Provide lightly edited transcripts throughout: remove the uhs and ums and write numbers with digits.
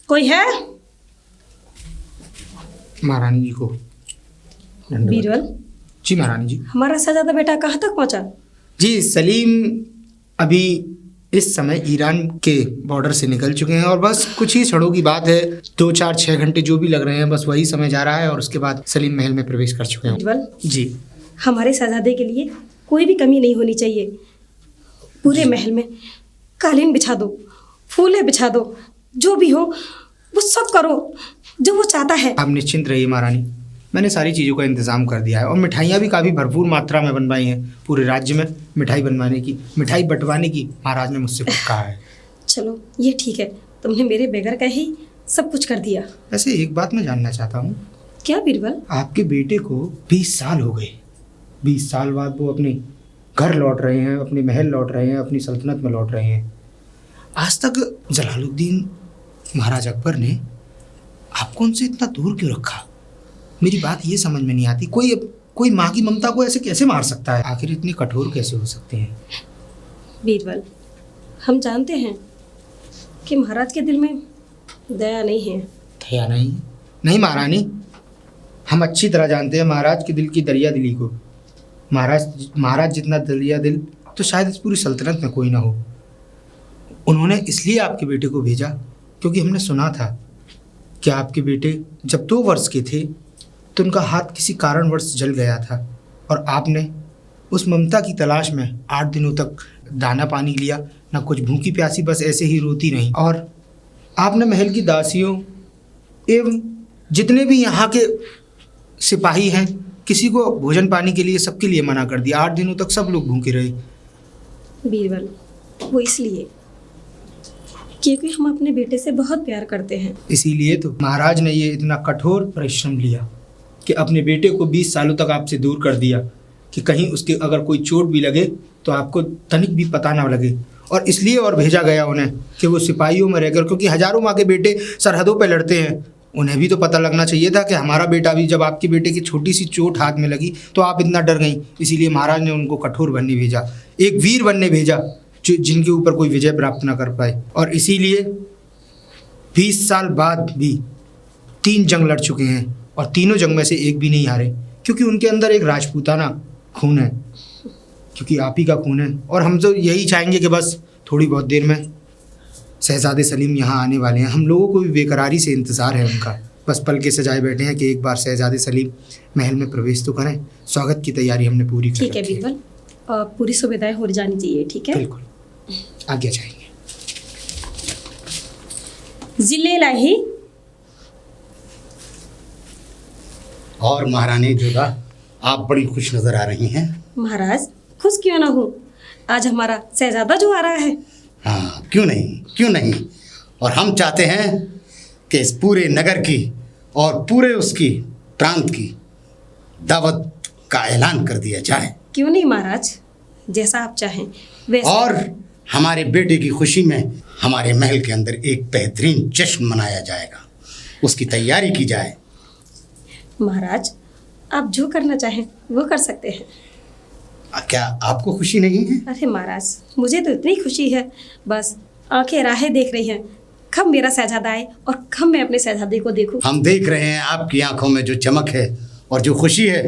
कोई है? महारानी जी को। बीरबल। जी महारानी जी। हमारा शहजादा बेटा कहाँ तक पहुँचा? जी सलीम अभी इस समय ईरान के बॉर्डर से निकल चुके हैं और बस कुछ ही क्षणों की बात है, 2 4 6 घंटे जो भी लग रहे हैं, बस वही समय जा रहा है और उसके बाद सलीम महल में प्रवेश कर चुके हैं। बीरबल, जी हमारे शहजादे के लिए कोई भी कमी नहीं होनी चाहिए। पूरे महल में कालीन बिछा दो, फूलें बिछा दो, जो भी हो वो सब करो जो वो चाहता है। आप निश्चिंत रहिए महारानी, मैंने सारी चीज़ों का इंतज़ाम कर दिया है और मिठाइयाँ भी काफ़ी भरपूर मात्रा में बनवाई हैं। पूरे राज्य में मिठाई मिठाई बंटवाने की महाराज ने मुझसे कुछ कहा है। चलो ये ठीक है, तुमने मेरे बगैर कहे ही सब कुछ कर दिया। वैसे एक बात मैं जानना चाहता हूँ। क्या बीरबल? आपके बेटे को 20 साल हो गए, 20 साल बाद वो अपने घर लौट रहे हैं, अपने महल लौट रहे हैं, अपनी सल्तनत में लौट रहे हैं। आज तक जलालुद्दीन महाराज अकबर ने आपको उनसे इतना दूर क्यों रखा? मेरी बात ये समझ में नहीं आती, कोई माँ की ममता को ऐसे कैसे मार सकता है? आखिर इतने कठोर कैसे हो सकते हैं? बीरबल, हम जानते हैं कि महाराज के दिल में दया नहीं है। दया नहीं? नहीं महारानी, हम अच्छी तरह जानते हैं महाराज के दिल की दरिया दिली को। महाराज जितना दरिया दिल तो शायद इस पूरी सल्तनत में कोई ना हो। उन्होंने इसलिए आपके बेटे को भेजा क्योंकि हमने सुना था कि आपके बेटे जब 2 वर्ष के थे तो उनका हाथ किसी कारणवश जल गया था और आपने उस ममता की तलाश में 8 दिनों तक दाना पानी लिया, ना कुछ भूखी प्यासी, बस ऐसे ही रोती रही। और आपने महल की दासियों एवं जितने भी यहाँ के सिपाही हैं, किसी को भोजन पानी के लिए सबके लिए मना कर दिया। 8 दिनों तक सब लोग भूखे रहे। बीरबल, वो इसलिए क्योंकि हम अपने बेटे से बहुत प्यार करते हैं। इसीलिए तो महाराज ने ये इतना कठोर परिश्रम लिया कि अपने बेटे को 20 सालों तक आपसे दूर कर दिया कि कहीं उसके अगर कोई चोट भी लगे तो आपको तनिक भी पता ना लगे। और इसलिए और भेजा गया उन्हें कि वो सिपाहियों में रहकर, क्योंकि हजारों माँ के बेटे सरहदों पर लड़ते हैं, उन्हें भी तो पता लगना चाहिए था कि हमारा बेटा भी, जब आपके बेटे की छोटी सी चोट हाथ में लगी तो आप इतना डर गई। इसीलिए महाराज ने उनको कठोर बनने भेजा, एक वीर बनने भेजा जिनके ऊपर कोई विजय प्राप्त ना कर पाए। और इसीलिए 20 साल बाद भी 3 जंग लड़ चुके हैं और तीनों जंग में से एक भी नहीं हारे, क्योंकि उनके अंदर एक राजपूताना खून है, क्योंकि आप ही का खून है। और हम तो यही चाहेंगे कि बस थोड़ी बहुत देर में शहजादे सलीम यहाँ आने वाले हैं। हम लोगों को भी बेकरारी से इंतज़ार है उनका, बस पल के सजाए बैठे हैं कि एक बार शहजादे सलीम महल में प्रवेश तो करें। स्वागत की तैयारी हमने पूरी कर ठीक है बीरबल, पूरी सुविधाएं हो जानी चाहिए। ठीक है, बिल्कुल, आज्ञा चाहिए। जिले लाही। और महारानी जोधा, आप बड़ी खुश नजर आ रही हैं। महाराज, खुश क्यों ना हूँ, आज हमारा शहजादा जो आ रहा है। हाँ, क्यों नहीं। और हम चाहते हैं कि इस पूरे नगर की और पूरे उसकी प्रांत की दावत का ऐलान कर दिया जाए। क्यों नहीं महाराज, जैसा आप चाहें वैसा। और हमारे बेटे की खुशी में हमारे महल के अंदर एक बेहतरीन जश्न मनाया जाएगा, उसकी तैयारी की जाए। महाराज, आप जो करना चाहें वो कर सकते हैं। क्या आपको खुशी नहीं है? अरे महाराज, मुझे तो इतनी खुशी है, बस आंखें राहें देख रही हैं कब मेरा शहजादा आए और कब मैं अपने शहजादे को देखूं। हम देख रहे हैं आपकी आंखों में जो चमक है और जो खुशी है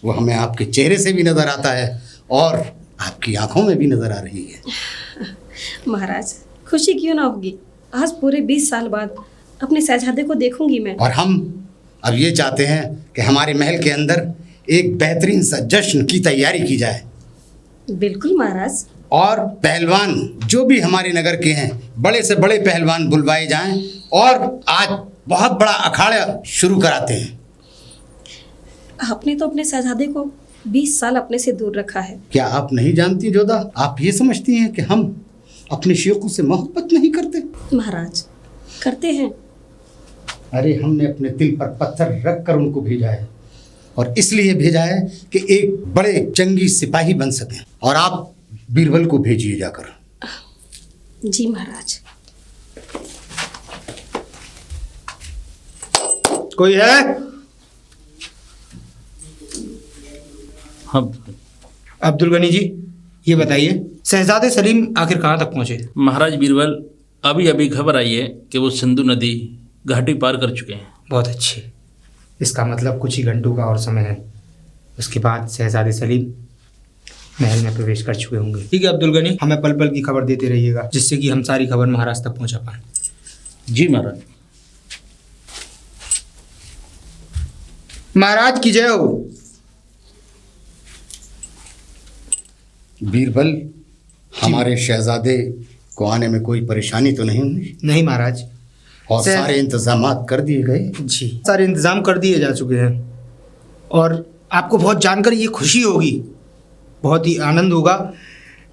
वो हमें आपके चेहरे से भी नजर आता है और आपकी आंखों में भी नजर आ रही है। महाराज, खुशी क्यों ना होगी, आज पूरे 20 साल बाद अपने शहजादे को देखूंगी मैं। और हम अब ये चाहते हैं कि हमारे महल के अंदर एक बेहतरीन सा जश्न की तैयारी की जाए। बिल्कुल महाराज। और पहलवान जो भी हमारे नगर के हैं, बड़े से बड़े पहलवान बुलवाए जाएं और आज बहुत बड़ा अखाड़ा शुरू कराते हैं। आपने तो अपने शहजादे को 20 साल अपने से दूर रखा है। क्या आप नहीं जानती जोधा, आप ये समझती हैं कि हम अपने शेखों से मोहब्बत नहीं करते? महाराज, करते हैं। अरे हमने अपने दिल पर पत्थर रख कर उनको भेजा है और इसलिए भेजा है कि एक बड़े जंगी सिपाही बन सकें। और आप बीरबल को भेजिए जाकर। जी महाराज। कोई है? हाँ अब्दुल गनी जी, ये बताइए शहजादे सलीम आखिर कहाँ तक पहुँचे? महाराज बीरबल, अभी अभी खबर आई है कि वो सिंधु नदी घाटी पार कर चुके हैं। बहुत अच्छे। इसका मतलब कुछ ही घंटों का और समय है, उसके बाद शहजादे सलीम महल में प्रवेश कर चुके होंगे। ठीक है अब्दुल गनी, हमें पल पल की खबर देते रहिएगा, जिससे कि हम सारी खबर महाराज तक पहुंचा पाएं। जी महाराज। महाराज की जय हो। बीरबल, हमारे शहजादे को आने में कोई परेशानी तो नहीं हुई? नहीं महाराज, और सारे इंतजामात कर दिए गए? जी सारे इंतजाम कर दिए जा चुके हैं। और आपको बहुत जानकर ये खुशी होगी, बहुत ही आनंद होगा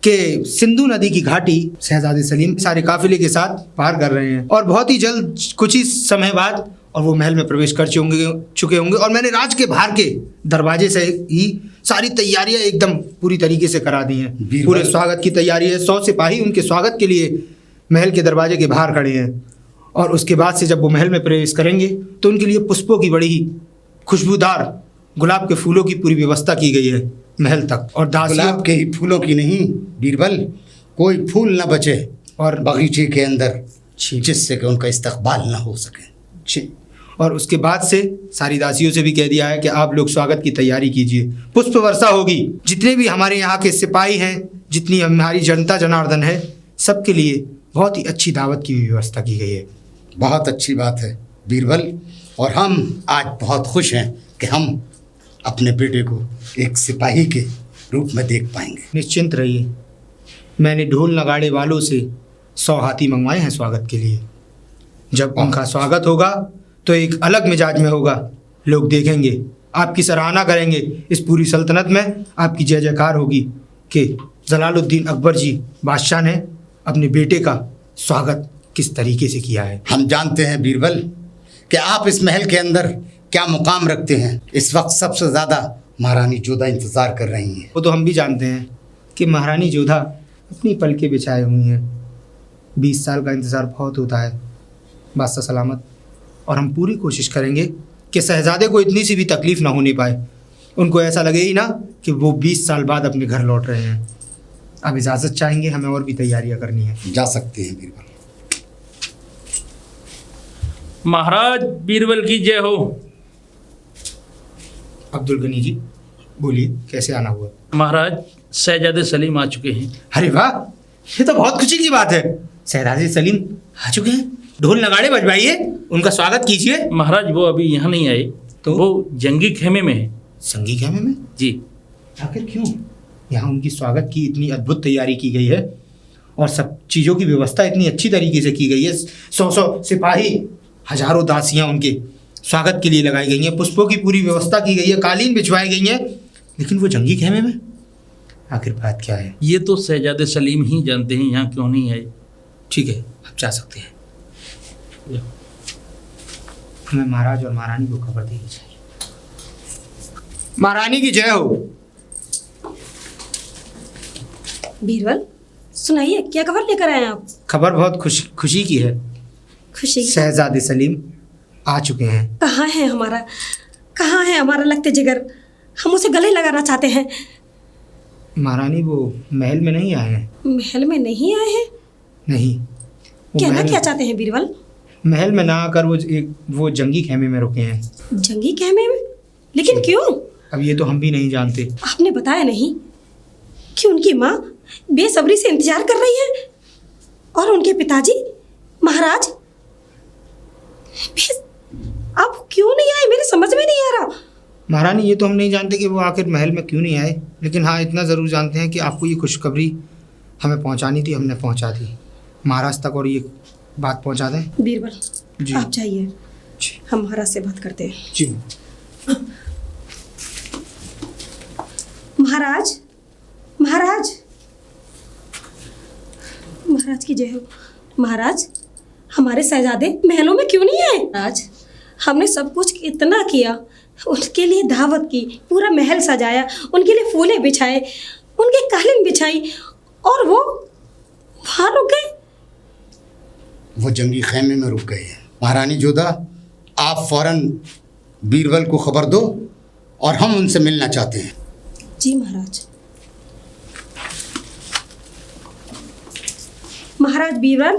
कि सिंधु नदी की घाटी शहजादे सलीम सारे काफिले के साथ पार कर रहे हैं, और बहुत ही जल्द कुछ ही समय बाद और वो महल में प्रवेश कर चुके होंगे। और मैंने राज के बाहर के दरवाजे से ही सारी तैयारियां एकदम पूरी तरीके से करा दी हैं। पूरे स्वागत की तैयारी है, 100 सिपाही उनके स्वागत के लिए महल के दरवाजे के बाहर खड़े हैं। और उसके बाद से जब वो महल में प्रवेश करेंगे तो उनके लिए पुष्पों की बड़ी ही खुशबूदार गुलाब के फूलों की पूरी व्यवस्था की गई है महल तक। और गुलाब के ही फूलों की नहीं बीरबल, कोई फूल न बचे और बगीचे के अंदर, जिससे कि उनका इस्तकबाल न हो सके। और उसके बाद से सारी दासियों से भी कह दिया है कि आप लोग स्वागत की तैयारी कीजिए, पुष्प वर्षा होगी। जितने भी हमारे यहाँ के सिपाही हैं, जितनी हमारी जनता जनार्दन है, सबके लिए बहुत ही अच्छी दावत की व्यवस्था की गई है। बहुत अच्छी बात है बीरबल, और हम आज बहुत खुश हैं कि हम अपने बेटे को एक सिपाही के रूप में देख पाएंगे। निश्चिंत रहिए, मैंने ढोल नगाड़े वालों से 100 हाथी मंगवाए हैं स्वागत के लिए। जब उनका स्वागत होगा तो एक अलग मिजाज में होगा, लोग देखेंगे, आपकी सराहना करेंगे, इस पूरी सल्तनत में आपकी जय जयकार होगी कि जलालुद्दीन अकबर जी बादशाह ने अपने बेटे का स्वागत किस तरीके से किया है। हम जानते हैं बीरबल कि आप इस महल के अंदर क्या मुकाम रखते हैं। इस वक्त सबसे ज़्यादा महारानी जोधा इंतज़ार कर रही हैं। वो तो हम भी जानते हैं कि महारानी जोधा अपनी पलकें बिछाए हुई हैं। 20 साल का इंतज़ार बहुत होता है बादशाह सलामत, और हम पूरी कोशिश करेंगे कि शहजादे को इतनी सी भी तकलीफ़ ना होने पाए। उनको ऐसा लगे ही ना कि वो 20 साल बाद अपने घर लौट रहे हैं। अब इजाज़त चाहेंगे, हमें और भी तैयारियां करनी है। जा सकते हैं बीरबल। महाराज बीरबल की जय हो। अब्दुल गनी जी बोलिए, कैसे आना हुआ? महाराज शहजादे सलीम आ चुके हैं। अरे वाह, ये तो बहुत खुशी की बात है। शहजादे सलीम आ चुके हैं, ढोल नगाड़े बजवाइए, उनका स्वागत कीजिए। महाराज वो अभी यहाँ नहीं आए, तो वो जंगी खेमे में है। संगी खेमे में? जी। आखिर क्यों? यहाँ उनकी स्वागत की इतनी अद्भुत तैयारी की गई है और सब चीज़ों की व्यवस्था इतनी अच्छी तरीके से की गई है। 100 सिपाही, हजारों दासियाँ उनके स्वागत के लिए लगाई गई हैं, पुष्पों की पूरी व्यवस्था की गई है, कालीन बिछवाई गई हैं, लेकिन वो जंगी खेमे में आखिर बात क्या है? ये तो शहजादे सलीम ही जानते हैं यहाँ क्यों नहीं आए। ठीक है, आप जा सकते हैं। हमें महाराज और महारानी को खबर देनी चाहिए। महारानी की जय हो। बीरबल सुनाइए, क्या खबर लेकर आए हैं आप? खबर बहुत खुशी की है। खुशी? शहजादे सलीम आ चुके हैं। कहाँ है हमारा लगते जिगर? हम उसे गले लगाना चाहते हैं। महारानी वो महल में नहीं आए हैं। महल में नहीं आए हैं? नहीं, कहना क्या चाहते हैं बीरबल? महल में ना आकर वो जंगी खेमे में रुके हैं। जंगी खेमे में? लेकिन क्यों? अब ये तो हम भी नहीं जानते। आपने बताया नहीं कि उनकी माँ बेसब्री से इंतजार कर रही है और उनके पिताजी महाराज आप क्यों नहीं आए? मेरे समझ में नहीं आ रहा। महारानी ये तो हम नहीं जानते कि वो आखिर महल में क्यों नहीं आए, लेकिन हाँ इतना ज़रूर जानते हैं कि आपको ये खुशखबरी हमें पहुंचानी थी, हमने पहुंचा दी महाराज तक, और ये बात पहुंचा दें। बीरबल जी। आप जाइए, जी। हम महाराज से बात करते हैं। जी। महाराज महाराज महाराज की जय हो। महाराज हमारे शहजादे महलों में क्यों नहीं आए? महाराज हमने सब कुछ इतना किया, उनके लिए दावत की, पूरा महल सजाया, उनके लिए फूलें बिछाए, उनके कालीन बिछाई, और वो वहाँ रुक गए। वो जंगी खेमे में रुक गए हैं। महारानी जोधा, आप फौरन बीरबल को खबर दो और हम उनसे मिलना चाहते हैं। जी महाराज। महाराज बीरबल,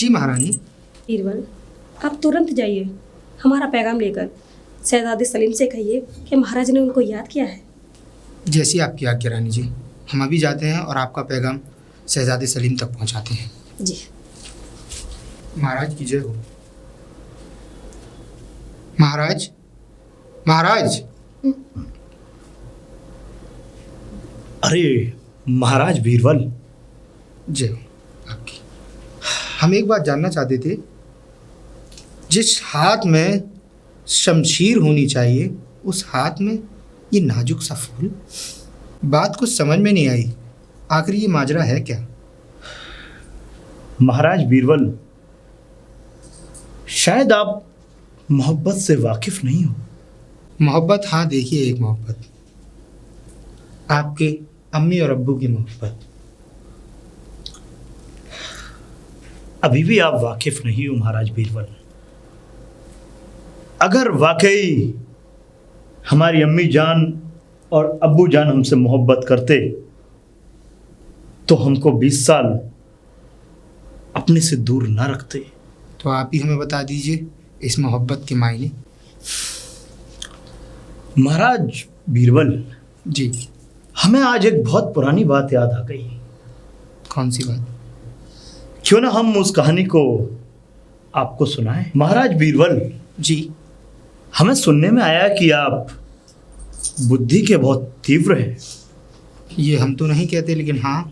जी महारानी। बीरबल, आप तुरंत जाइए हमारा पैगाम लेकर शहजादे सलीम से कहिए कि महाराज ने उनको याद किया है। जैसी आपकी आज्ञा रानी जी, हम अभी जाते हैं और आपका पैगाम शहजादे सलीम तक पहुंचाते हैं। जी। महाराज की जय हो। महाराज, महाराज। अरे महाराज बीरबल, जय हो आपकी। हम एक बात जानना चाहते थे, जिस हाथ में शमशीर होनी चाहिए उस हाथ में ये नाजुक सा फूल। बात कुछ समझ में नहीं आई, आखिर ये माजरा है क्या? महाराज बीरबल, शायद आप मोहब्बत से वाकिफ नहीं हो। मोहब्बत, हाँ देखिए एक मोहब्बत, आपके अम्मी और अब्बू की मोहब्बत। अभी भी आप वाकिफ नहीं हो महाराज बीरबल। अगर वाकई हमारी अम्मी जान और अब्बू जान हमसे मोहब्बत करते तो हमको 20 साल अपने से दूर ना रखते। तो आप ही हमें बता दीजिए इस मोहब्बत के मायने। महाराज बीरबल जी। हमें आज एक बहुत पुरानी बात याद आ गई। कौन सी बात? क्यों ना हम उस कहानी को आपको सुनाएं। महाराज बीरबल जी। हमें सुनने में आया कि आप बुद्धि के बहुत तीव्र हैं। ये हम तो नहीं कहते, लेकिन हाँ,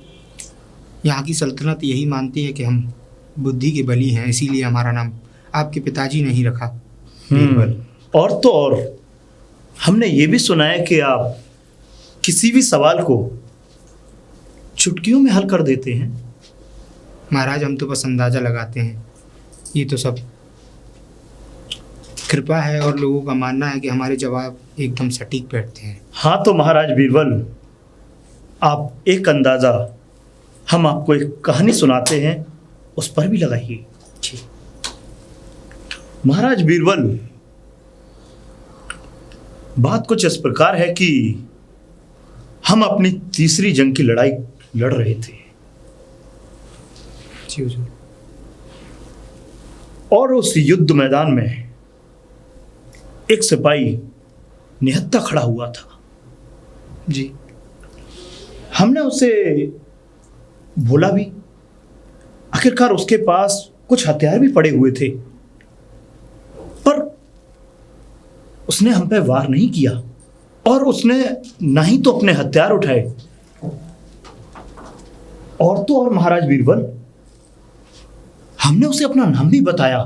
यहाँ की सल्तनत यही मानती है कि हम बुद्धि के बली हैं, इसीलिए हमारा नाम आपके पिताजी ने ही रखा बीरबल। और तो और हमने ये भी सुना है कि आप किसी भी सवाल को चुटकियों में हल कर देते हैं। महाराज, हम तो बस अंदाज़ा लगाते हैं, ये तो सब कृपा है और लोगों का मानना है कि हमारे जवाब एकदम सटीक बैठते हैं। हाँ तो महाराज बीरबल, आप एक अंदाज़ा हम आपको एक कहानी सुनाते हैं, उस पर भी लगाइए। जी। महाराज बीरबल, बात कुछ इस प्रकार है कि हम अपनी तीसरी जंग की लड़ाई लड़ रहे थे जी हुजूर। और उस युद्ध मैदान में एक सिपाही निहत्था खड़ा हुआ था। जी। हमने उसे बोला भी, आखिरकार उसके पास कुछ हथियार भी पड़े हुए थे, पर उसने हम पे वार नहीं किया और उसने ना ही तो अपने हथियार उठाए। और तो और महाराज बीरबल, हमने उसे अपना नाम भी बताया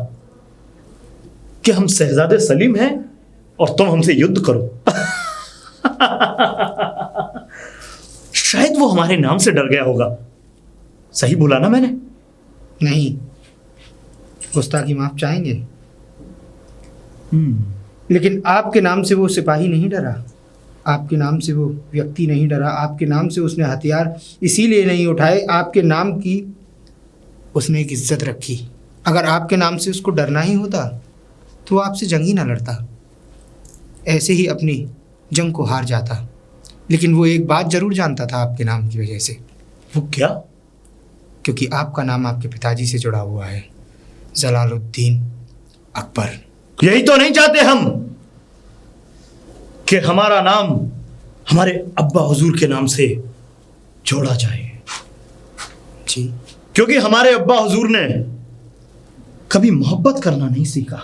कि हम शहजादे सलीम हैं और तुम हमसे युद्ध करो। शायद वो हमारे नाम से डर गया होगा। सही बोला ना मैंने? नहीं, गुस्ताखी माफ चाहेंगे, लेकिन आपके नाम से वो सिपाही नहीं डरा, आपके नाम से वो व्यक्ति नहीं डरा, आपके नाम से उसने हथियार इसीलिए नहीं उठाए, आपके नाम की उसने एक इज्जत रखी। अगर आपके नाम से उसको डरना ही होता तो वो आपसे जंग ही ना लड़ता, ऐसे ही अपनी जंग को हार जाता। लेकिन वो एक बात ज़रूर जानता था आपके नाम की वजह से। वो क्या? क्योंकि आपका नाम आपके पिताजी से जुड़ा हुआ है, जलालुद्दीन अकबर। यही तो नहीं चाहते हम कि हमारा नाम हमारे अब्बा हुजूर के नाम से जोड़ा जाए। जी। क्योंकि हमारे अब्बा हुजूर ने कभी मोहब्बत करना नहीं सीखा,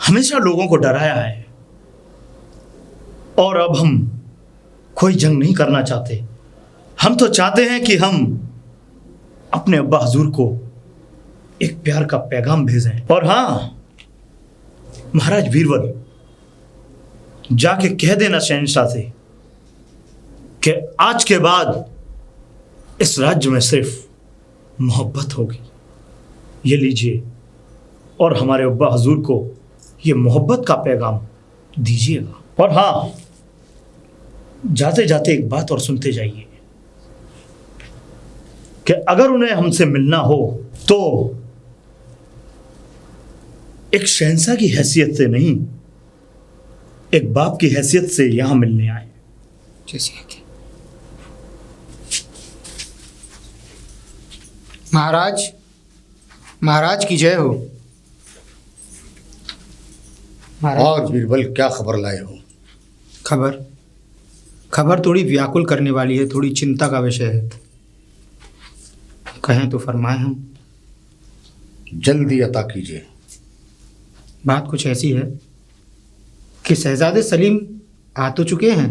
हमेशा लोगों को डराया है। और अब हम कोई जंग नहीं करना चाहते। हम तो चाहते हैं कि हम अपने अब्बा हुजूर को एक प्यार का पैगाम भेजें। और हाँ महाराज बीरबल, जाके कह देना शहंशाह से कि आज के बाद इस राज्य में सिर्फ मोहब्बत होगी। ये लीजिए और हमारे अब्बा हुजूर को ये मोहब्बत का पैगाम दीजिएगा। और हाँ, जाते जाते एक बात और सुनते जाइए कि अगर उन्हें हमसे मिलना हो तो एक शहंशाह की हैसियत से नहीं, एक बाप की हैसियत से यहां मिलने आए। जैसे कि महाराज, महाराज की जय हो। महाराज, और बीरबल, क्या खबर लाए हो? खबर थोड़ी व्याकुल करने वाली है, थोड़ी चिंता का विषय है। कहें तो फरमाएं हम। जल्दी अता कीजिए। बात कुछ ऐसी है कि शहजादे सलीम आ तो चुके हैं,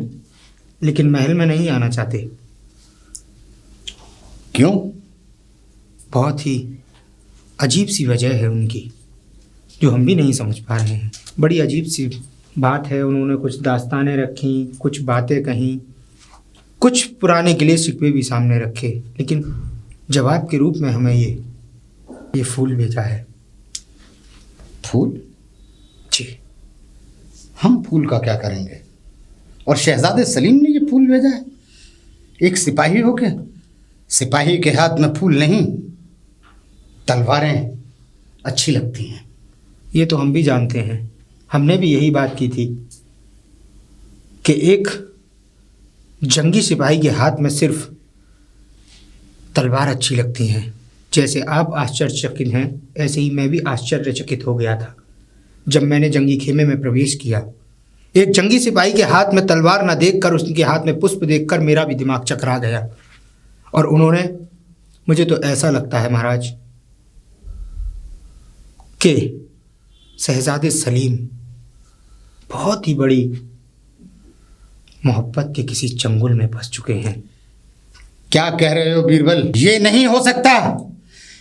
लेकिन महल में नहीं आना चाहते। क्यों? बहुत ही अजीब सी वजह है उनकी, जो हम भी नहीं समझ पा रहे हैं। बड़ी अजीब सी बात है। उन्होंने कुछ दास्तानें रखी, कुछ बातें कहीं, कुछ पुराने गिले शिकवे भी सामने रखे, लेकिन जवाब के रूप में हमें ये फूल भेजा है। फूल? जी। हम फूल का क्या करेंगे? और शहजादे सलीम ने ये फूल भेजा है? एक सिपाही होके सिपाही के हाथ में फूल नहीं, तलवारें अच्छी लगती हैं। ये तो हम भी जानते हैं, हमने भी यही बात की थी कि एक जंगी सिपाही के हाथ में सिर्फ तलवार अच्छी लगती हैं। जैसे आप आश्चर्यचकित हैं, ऐसे ही मैं भी आश्चर्यचकित हो गया था जब मैंने जंगी खेमे में प्रवेश किया। एक जंगी सिपाही के हाथ में तलवार न देखकर, उसके हाथ में पुष्प देखकर मेरा भी दिमाग चकरा गया। और उन्होंने, मुझे तो ऐसा लगता है महाराज कि शहजादे सलीम बहुत ही बड़ी मोहब्बत के किसी चंगुल में फंस चुके हैं। क्या कह रहे हो बीरबल? ये नहीं हो सकता।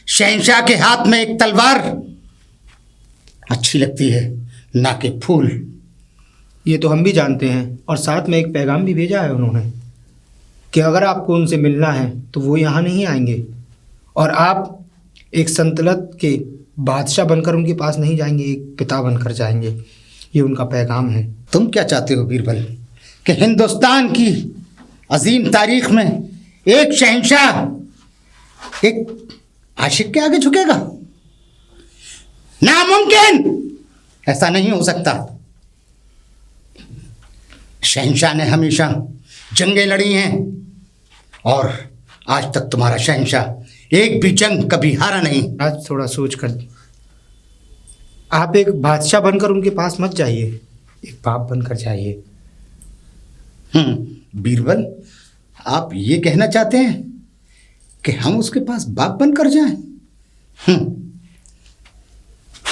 शहंशाह के हाथ में एक तलवार अच्छी लगती है, ना कि फूल। ये तो हम भी जानते हैं, और साथ में एक पैगाम भी भेजा है उन्होंने कि अगर आपको उनसे मिलना है तो वो यहाँ नहीं आएंगे, और आप एक सल्तनत के बादशाह बनकर उनके पास नहीं जाएंगे, एक पिता बनकर जाएंगे। ये उनका पैगाम है। तुम क्या चाहते हो बीरबल? कि हिंदुस्तान की अजीम तारीख में एक शहंशाह एक आशिक के आगे झुकेगा? नामुमकिन! ऐसा नहीं हो सकता। शहंशाह ने हमेशा जंगें लड़ी हैं, और आज तक तुम्हारा शहंशाह एक भी जंग कभी हारा नहीं। आज थोड़ा सोच कर, आप एक बादशाह बनकर उनके पास मत जाइए, एक बाप बनकर जाइए। बीरबल, आप ये कहना चाहते हैं कि हम उसके पास बाप बनकर जाएं?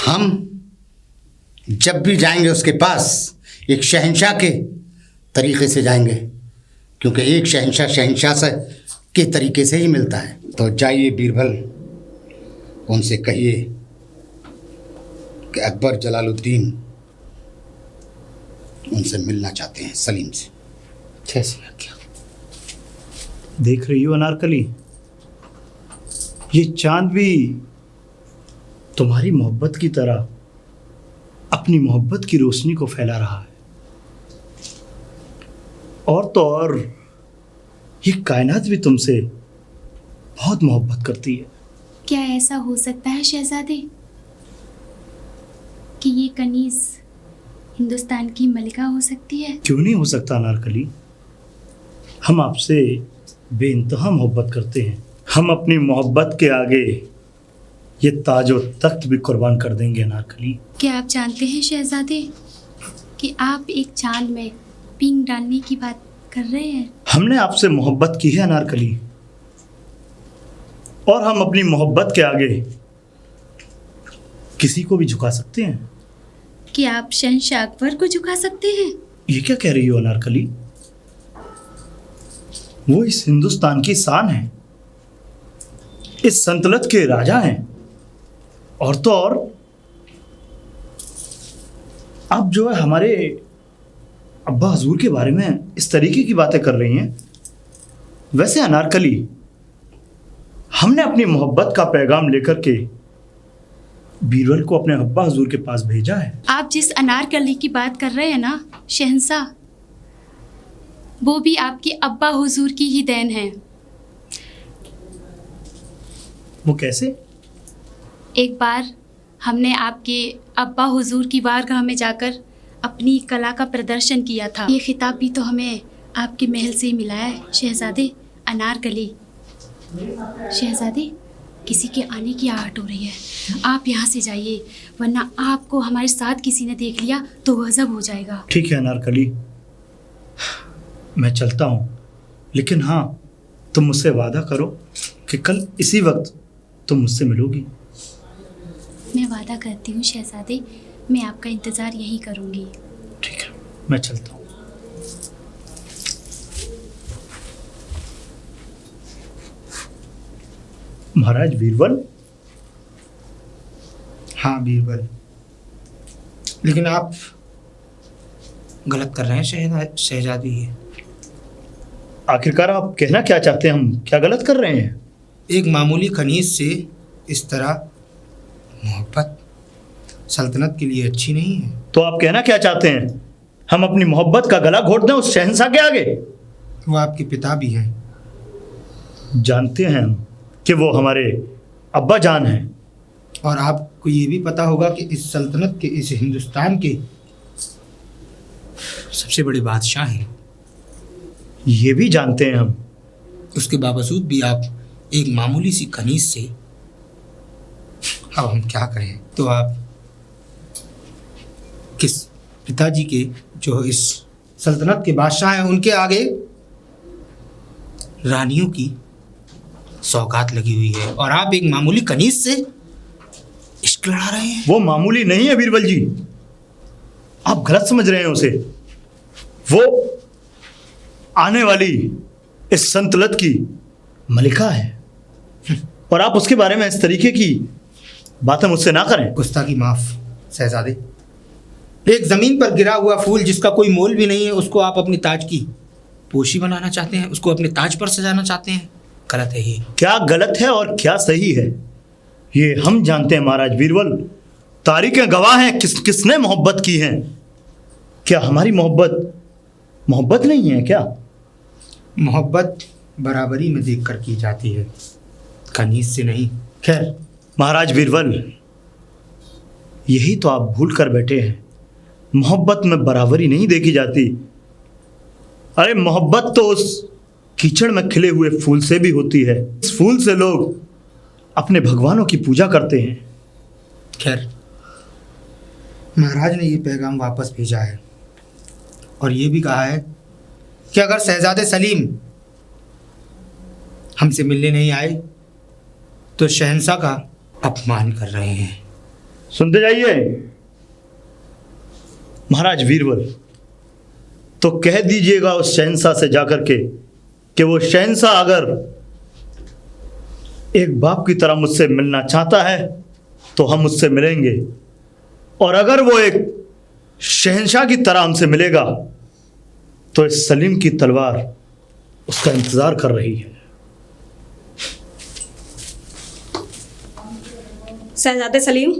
हम जब भी जाएंगे उसके पास एक शहंशाह के तरीके से जाएंगे, क्योंकि एक शहंशाह शहंशाह से के तरीके से ही मिलता है। तो जाइए बीरबल, उनसे कहिए कि अकबर जलालुद्दीन उनसे मिलना चाहते हैं, सलीम से। जैसी आज्ञा। देख रही हो अनारकली, ये चांद भी तुम्हारी मोहब्बत की तरह अपनी मोहब्बत की रोशनी को फैला रहा है। और तो और ये कायनात भी तुमसे बहुत मोहब्बत करती है। क्या ऐसा हो सकता है शहजादे कि ये कनीज हिंदुस्तान की मलिका हो सकती है? क्यों नहीं हो सकता अनारकली? हम आपसे बेइंतहा मोहब्बत करते हैं। हम अपनी मोहब्बत के आगे ये ताज और तख्त भी कुर्बान कर देंगे अनारकली। क्या आप जानते हैं शहजादे कि आप एक चांद में पींग डालने की बात कर रहे हैं? हमने आपसे मोहब्बत की है अनारकली, और हम अपनी मोहब्बत के आगे किसी को भी झुका सकते हैं। क्या आप शहंशाह अकबर को झुका सकते हैं? ये क्या कह रही हो अनारकली? वो इस हिंदुस्तान की शान है, इस सल्तनत के राजा हैं, और तो और अब जो है हमारे अब्बा हजूर के बारे में इस तरीके की बातें कर रही हैं। वैसे अनारकली, हमने अपनी मोहब्बत का पैगाम लेकर के बीरबल को अपने अब्बा हजूर के पास भेजा है। आप जिस अनारकली की बात कर रहे हैं ना शहंशाह, वो भी आपके अब्बा हुजूर की ही देन है। वो कैसे? एक बार हमने आपके अब्बा हुजूर की बारगाह में जाकर अपनी कला का प्रदर्शन किया था। ये खिताब भी तो हमें आपके महल से ही मिला है शहजादे अनारकली। शहजादे, किसी के आने की आहट हो रही है। आप यहाँ से जाइए, वरना आपको हमारे साथ किसी ने देख लिया तो गजब हो जाएगा। ठीक है अनारकली, मैं चलता हूँ, लेकिन हाँ, तुम मुझसे वादा करो कि कल इसी वक्त तुम मुझसे मिलोगी। मैं वादा करती हूँ शहजादे, मैं आपका इंतज़ार यहीं करूँगी। ठीक है, मैं चलता हूँ। महाराज बीरबल। हाँ बीरबल, लेकिन आप गलत कर रहे हैं शहजादी। आखिरकार आप कहना क्या चाहते हैं? हम क्या गलत कर रहे हैं? एक मामूली खनीज से इस तरह मोहब्बत सल्तनत के लिए अच्छी नहीं है। तो आप कहना क्या चाहते हैं? हम अपनी मोहब्बत का गला घोट दें उस शहंशाह के आगे? वो आपके पिता भी हैं। जानते हैं हम कि वो हमारे अब्बा जान हैं। और आपको ये भी पता होगा कि इस सल्तनत के, इस हिंदुस्तान के सबसे बड़े बादशाह हैं। ये भी जानते हैं हम। उसके बावजूद भी आप एक मामूली सी खनीज से, अब हम क्या कहें, तो आप किस पिताजी के जो इस सल्तनत के बादशाह हैं उनके आगे रानियों की सौगात लगी हुई है, और आप एक मामूली कनीज से इश्क लड़ा रहे हैं। वो मामूली नहीं है बीरबल जी, आप गलत समझ रहे हैं उसे। वो आने वाली इस सल्तनत की मलिका है, और आप उसके बारे में इस तरीके की बातें मुझसे ना करें। गुस्ताखी माफ शहजादे। एक जमीन पर गिरा हुआ फूल जिसका कोई मोल भी नहीं है, उसको आप अपनी ताज की पोशी बनाना चाहते हैं, उसको अपने ताज पर सजाना चाहते हैं। गलत है ये। क्या गलत है और क्या सही है ये हम जानते हैं महाराज बीरबल। तारीखें गवाह हैं किसने मोहब्बत की है। क्या हमारी मोहब्बत नहीं है क्या? मोहब्बत बराबरी में देख कर की जाती है, कनीज से नहीं। खैर महाराज बीरबल, यही तो आप भूल कर बैठे हैं। मोहब्बत में बराबरी नहीं देखी जाती। अरे मोहब्बत तो उस कीचड़ में खिले हुए फूल से भी होती है। इस फूल से लोग अपने भगवानों की पूजा करते हैं। खैर, महाराज ने ये पैगाम वापस भेजा है, और ये भी कहा है कि अगर शहजादे सलीम हमसे मिलने नहीं आए तो शहंशाह का अपमान कर रहे हैं। सुनते जाइए महाराज बीरबल, तो कह दीजिएगा उस शहंशाह से जाकर के कि वो शहंशाह अगर एक बाप की तरह मुझसे मिलना चाहता है तो हम उससे मिलेंगे, और अगर वो एक शहंशाह की तरह हमसे मिलेगा तो इस सलीम की तलवार उसका इंतजार कर रही है। शहजादे सलीम,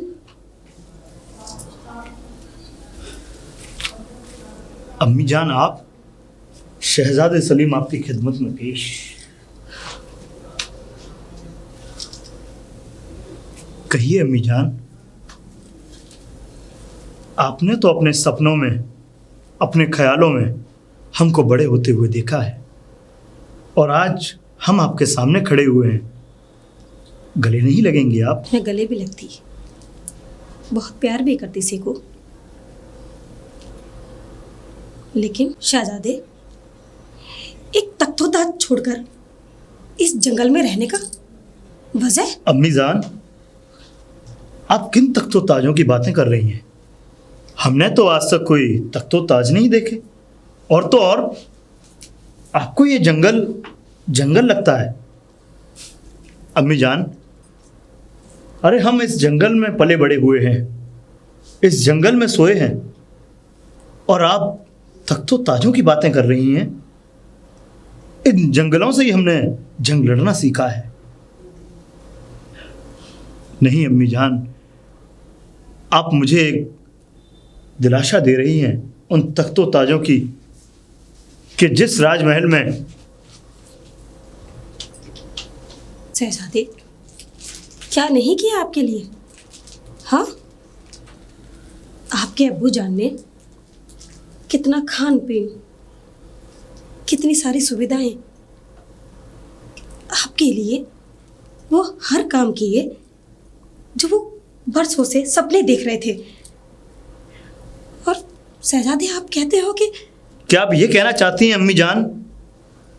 अम्मी जान, आप? शहजादे सलीम आपकी खिदमत में पेश। कहिए अम्मी जान, आपने तो अपने सपनों में, अपने ख्यालों में हमको बड़े होते हुए देखा है, और आज हम आपके सामने खड़े हुए हैं। गले नहीं लगेंगे आप? मैं गले भी लगती, बहुत प्यार भी करती सी को। लेकिन शहजादे, एक तख्तोताज छोड़कर इस जंगल में रहने का वजह? अम्मी जान, आप किन तख्तो ताजों की बातें कर रही हैं? हमने तो आज तक कोई तख्तो ताज नहीं देखे, और तो और आपको ये जंगल लगता है। अम्मी जान, अरे हम इस जंगल में पले बड़े हुए हैं, इस जंगल में सोए हैं, और आप तख्तो ताजों की बातें कर रही हैं। इन जंगलों से ही हमने जंग लड़ना सीखा है। नहीं अम्मी जान, आप मुझे एक दिलासा दे रही हैं उन तख्तो ताजों की कि जिस राजमहल में शहजादे, क्या नहीं किया आपके लिए? हाँ, आपके अब्बू जान ने कितना खान पीन, कितनी सारी सुविधाएं आपके लिए वो हर काम किए जो वो बरसों से सपने देख रहे थे। और शहजादे, आप कहते हो कि क्या आप ये कहना चाहती हैं अम्मी जान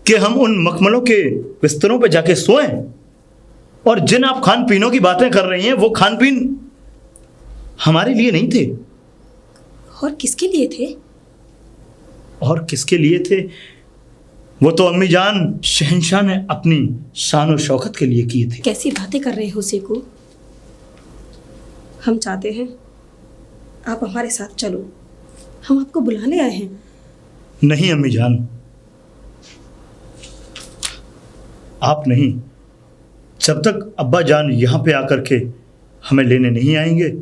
कि हम उन मखमलों के बिस्तरों पर जाके सोएं? और जिन आप खान पीनों की बातें कर रही हैं वो खान पीन हमारे लिए नहीं थे। और किसके लिए थे? और किसके लिए थे? वो तो अम्मी जान शहंशाह ने अपनी शान और शौकत के लिए किए थे। कैसी बातें कर रहे हो सेकू? हम चाहते हैं आप हमारे साथ चलो, हम आपको बुलाने आए हैं। नहीं अम्मी जान, आप नहीं। जब तक अब्बा जान यहाँ पे आकर के हमें लेने नहीं आएंगे,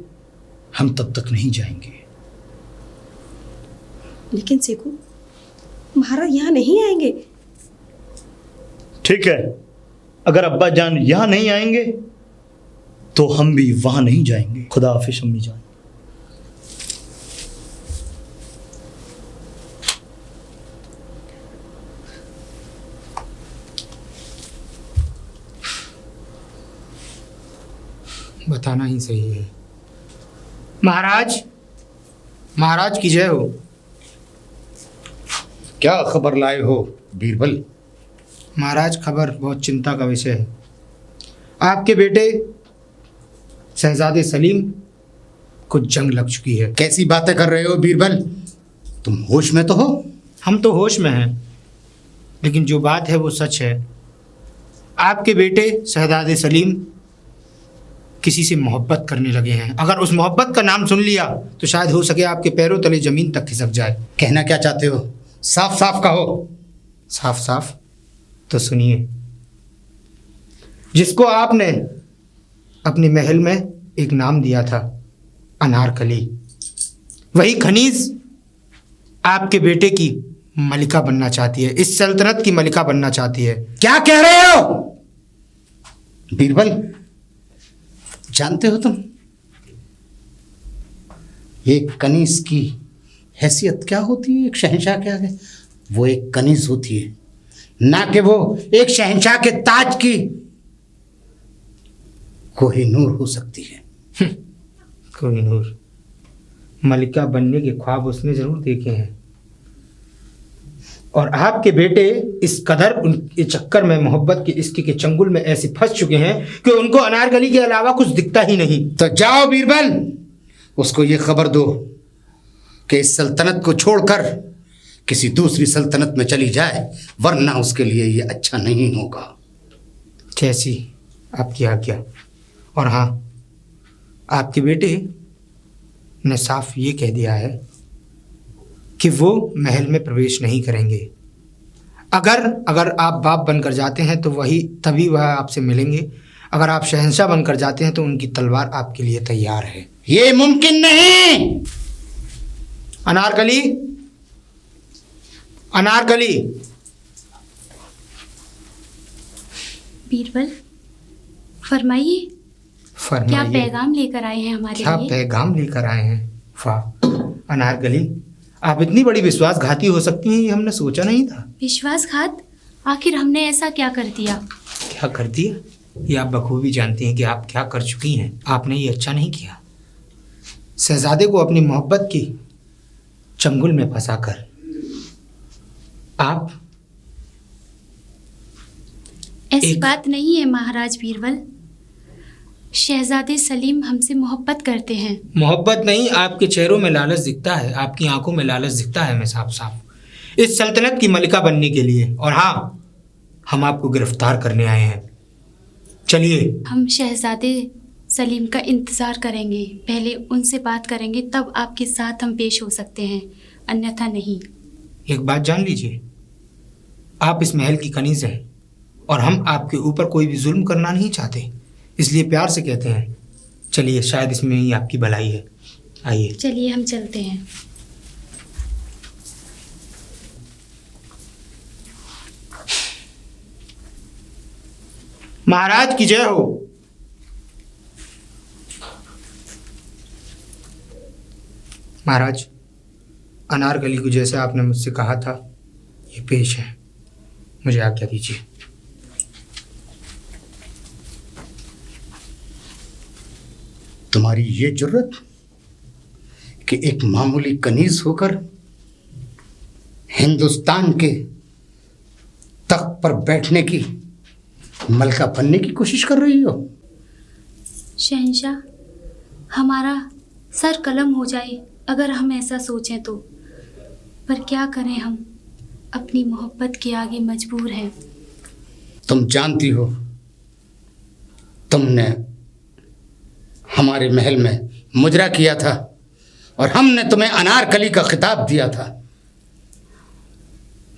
हम तब तक नहीं जाएंगे। लेकिन सेकू, महाराज यहाँ नहीं आएंगे। ठीक है, अगर अब्बा जान यहाँ नहीं आएंगे तो हम भी वहाँ नहीं जाएंगे। खुदा हाफिज अम्मी जान। बताना ही सही है। महाराज, महाराज की जय हो। क्या खबर लाए हो बीरबल? महाराज, खबर बहुत चिंता का विषय है। आपके बेटे शहजादे सलीम को जंग लग चुकी है। कैसी बातें कर रहे हो बीरबल? तुम होश में तो हो? हम तो होश में हैं, लेकिन जो बात है वो सच है। आपके बेटे शहजादे सलीम किसी से मोहब्बत करने लगे हैं। अगर उस मोहब्बत का नाम सुन लिया तो शायद हो सके आपके पैरों तले ज़मीन तक खिसक जाए। कहना क्या चाहते हो? साफ साफ कहो। साफ साफ तो सुनिए। जिसको आपने अपने महल में एक नाम दिया था, अनारकली, वही खनीज आपके बेटे की मलिका बनना चाहती है, इस सल्तनत की मलिका बनना चाहती है। क्या कह रहे हो बीरबल? जानते हो तुम एक कनीज की हैसियत क्या होती है एक शहंशाह के आगे? वो एक कनीज होती है, ना कि वो एक शहंशाह के ताज की कोहिनूर हो सकती है। कोहिनूर, मलिका बनने के ख्वाब उसने जरूर देखे हैं, और आपके बेटे इस कदर उनके चक्कर में, मोहब्बत के इश्क के चंगुल में ऐसे फंस चुके हैं कि उनको अनारकली के अलावा कुछ दिखता ही नहीं। तो जाओ बीरबल, उसको ये खबर दो कि इस सल्तनत को छोड़कर किसी दूसरी सल्तनत में चली जाए, वरना उसके लिए ये अच्छा नहीं होगा। जैसी आपकी आज्ञा। और हाँ, आपके बेटे ने साफ ये कह दिया है कि वो महल में प्रवेश नहीं करेंगे। अगर आप बाप बनकर जाते हैं तो तभी वह आपसे मिलेंगे। अगर आप शहंशाह बनकर जाते हैं तो उनकी तलवार आपके लिए तैयार है। ये मुमकिन नहीं। अनारकली, अनारकली। बीरबल, फरमाइए, क्या फरमाइए। पैगाम लेकर आए हैं हमारे क्या लिए? पैगाम लेकर आए हैं? वाह अनारकली, आप इतनी बड़ी विश्वासघाती हो सकती हैं, ये हमने सोचा नहीं था। विश्वासघात? आखिर हमने ऐसा क्या कर दिया? क्या कर दिया? ये आप बखूबी जानती हैं कि आप क्या कर चुकी हैं। आपने ये अच्छा नहीं किया। शहजादे को अपनी मोहब्बत की चंगुल में फंसाकर आप ऐसी बात नहीं है महाराज बीरबल। शहजादे सलीम हमसे मोहब्बत करते हैं। मोहब्बत नहीं, आपके चेहरों में लालच दिखता है, आपकी आंखों में लालच दिखता है। मैं साफ साफ इस सल्तनत की मलिका बनने के लिए। और हाँ, हम आपको गिरफ्तार करने आए हैं। चलिए। हम शहजादे सलीम का इंतज़ार करेंगे, पहले उनसे बात करेंगे, तब आपके साथ हम पेश हो सकते हैं, अन्यथा नहीं। एक बात जान लीजिए, आप इस महल की कनीज़ हैं और हम आपके ऊपर कोई भी जुल्म करना नहीं चाहते, इसलिए प्यार से कहते हैं चलिए, शायद इसमें ही आपकी भलाई है। आइए। चलिए हम चलते हैं। महाराज की जय हो। महाराज, अनारकली को जैसे आपने मुझसे कहा था, ये पेश है। मुझे आज्ञा दीजिए। तुम्हारी ये जुर्रत कि एक मामूली कनीज होकर हिंदुस्तान के तख्त पर बैठने की, मलका बनने की कोशिश कर रही हो? शहंशाह, हमारा सर कलम हो जाए अगर हम ऐसा सोचें तो, पर क्या करें, हम अपनी मोहब्बत के आगे मजबूर हैं। तुम जानती हो, तुमने हमारे महल में मुजरा किया था और हमने तुम्हें अनारकली का खिताब दिया था,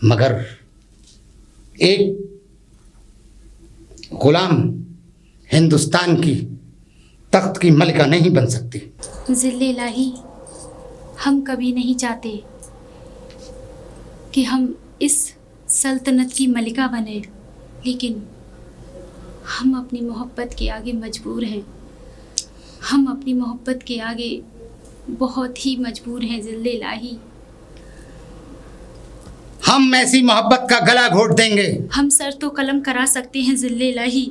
मगर एक गुलाम हिंदुस्तान की तख्त की मलिका नहीं बन सकती। ज़िल्ले इलाही, हम कभी नहीं चाहते कि हम इस सल्तनत की मलिका बने, लेकिन हम अपनी मोहब्बत के आगे मजबूर हैं। हम अपनी मोहब्बत के आगे बहुत ही मजबूर हैं ज़िल्ले इलाही। हम ऐसी मोहब्बत का गला घोट देंगे। हम सर तो कलम करा सकते हैं ज़िल्ले इलाही,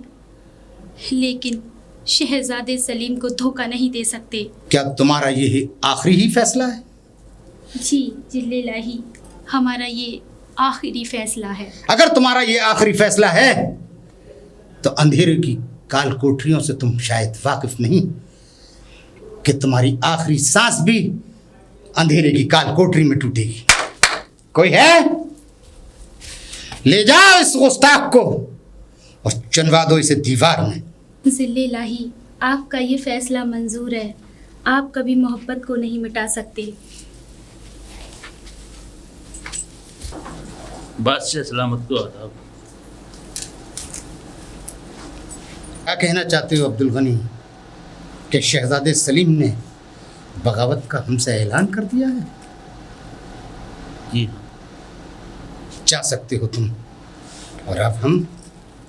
लेकिन शहजादे सलीम को धोखा नहीं दे सकते। क्या तुम्हारा ये आखिरी ही फैसला है? जी ज़िल्ले इलाही, हमारा ये आखिरी फैसला है। अगर तुम्हारा ये आखिरी फैसला है तो अंधेरे की काल कोठरियों से तुम शायद वाकिफ नहीं कि तुम्हारी आखिरी सांस भी अंधेरे की काल कोठरी में टूटेगी। कोई है? ले जाओ इस गुस्ताख को और चुनवा दो इसे दीवार में। ज़िल्ले इलाही, आपका ये फैसला मंजूर है। आप कभी मोहब्बत को नहीं मिटा सकते। बादशाह सलामत को आदाब। क्या कहना चाहते हो अब्दुल गनी कि शहजादे सलीम ने बगावत का हमसे ऐलान कर दिया है? जी हाँ। जा सकते हो तुम, और अब हम